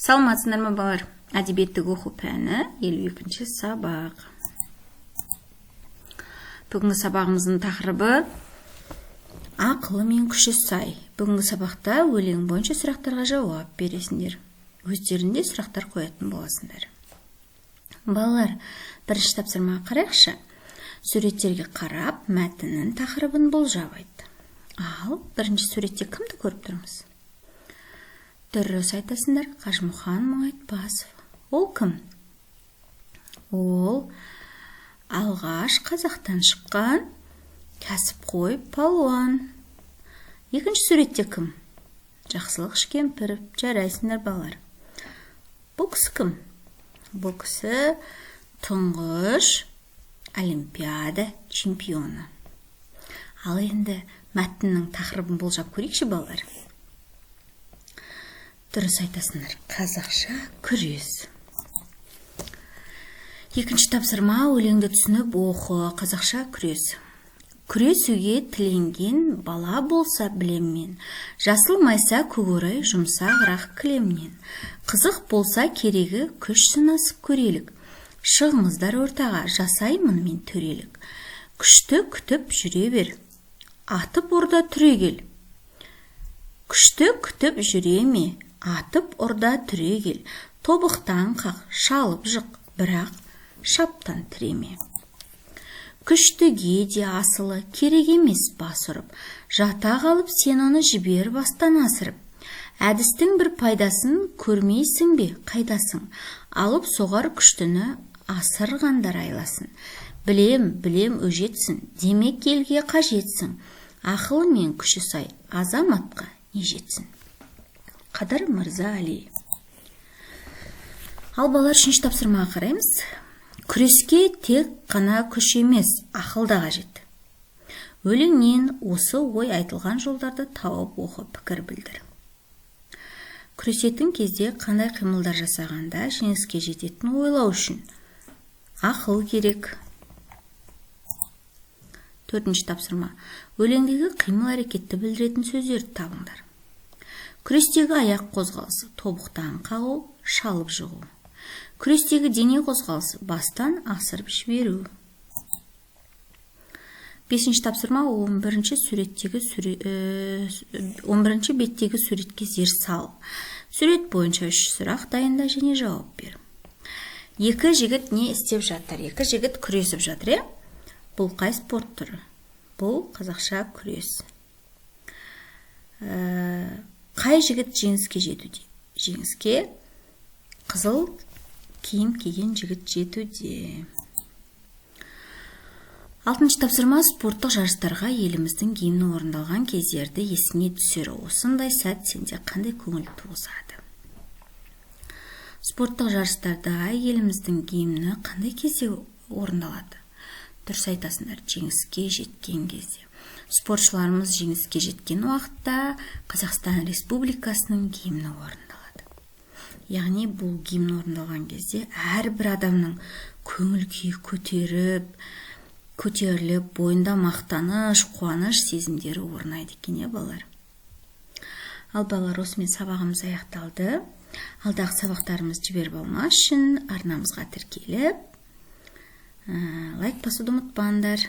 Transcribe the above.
Саламатсыздар ма балалар? Әдебиеттік оқу пәні 52-ші сабақ. Бүгінгі сабағымыздың тақырыбы ақылы мен күші сай. Бүгінгі сабақта өлең бойынша сұрақтарға жауап бересіңдер. Өздерінде сұрақтар қоятын боласыңдар. Балалар, бірінші тапсырмаға қарайықшы. Суреттерге қарап, мәтіннің тақырыбын болжап айт. Ал, бірінші суретте кімді көріп тұрмыз? Дұрыс айтасыңдар, Қажымұхан Мұңайтпасов. Ол кім? Ол алғаш Қазақтан шыққан кәсіпқой палуан. Екінші суретте кім? Жақсылық Шкемпіров. Жарайсыңдар балалар. Бұл кісі кім? Бұл кісі тұңғыш олимпиада чемпионы. Ал енді мәтіннің тақырыбын болжап көрейікші балалар. Дұрыс айтасыңдар, қазақша күрес. Екінші тапсырма, өлеңді түсініп оқы, қазақша күрес. Күресуге тіленген бала болса білеммен, жасылмайса көгорай жұмсағырақ кілемнен. Қызық болса керегі күш сынасып көрелік. Шығыңыздар ортаға, жасаймын мен төрелік. Күшті күтіп жүре бер, атып ұрда түрегел. Күшті күтіп жүре ме? Атып ұрда түрегел, тобықтан қақ, шалып жық, бірақ шаптан тіреме. Күштіге де асылы керек емес бас ұрып, жата қалып сен оны жібер бастан асырып. Әдістің бір пайдасын көрмейсің бе, қайдасың? Алып соғар күштіні асырғандар айласын. Білем өжетсін, демек елге қажетсің. Ақылы мен күші сай, азаматқа не жетсін? Қадыр Мырза Али. Ал балалар, үшінші тапсырмаға қараймыз. Күреске тек қана күш емес, ақыл да қажет. Өлеңнен осы ой айтылған жолдарды тауып оқы, пікір білдір. Күресетін кезде қандай қимылдар жасағанда жеңіске жететін ойлау үшін ақыл керек. Төртінші тапсырма. Өлеңдегі қимыл әрекетті білдіретін сөздерді табыңдар. Күрестегі аяқ қозғалысы, тобықтан қағу, шалып жығу. Күрестегі дене қозғалысы, бастан асырып жіберу. Бесінші тапсырма, 11-ші беттегі суретке зер сал. Сурет бойынша 3 сұрақ дайында және жауап бер. Екі жігіт не істеп жатыр? Екі жігіт күресіп жатыр, Бұл қай спорт түрі? Бұл қазақша күрес. Қай жігіт жеңіске жетуде? Жеңіске қызыл киім киген жігіт жетуде. Алтыншы тапсырма, спорттық жарыстарға еліміздің гимні орындалған кездерді есіңе түсер. Осындай сәт сенде қандай көңіл туғызады? Спорттық жарыстарда еліміздің гимні қандай кезде орындалады? Дұрыс айтасыңдар, жеңіске жеткен кезде. Спортшыларымыз жеңіске жеткен уақытта Қазақстан Республикасының гимні орындалады. Яғни бұл гимн орындалған кезде әрбір адамның көңіл күйі көтеріліп, бойында мақтаныш, қуаныш сезімдері орнайды екен, балалар. Ал балалар, осымен сабағымыз аяқталды. Алдағы сабақтарымыз жіберіп алмас үшін арнамызға тіркеліп, лайк басуды ұмытпаңдар.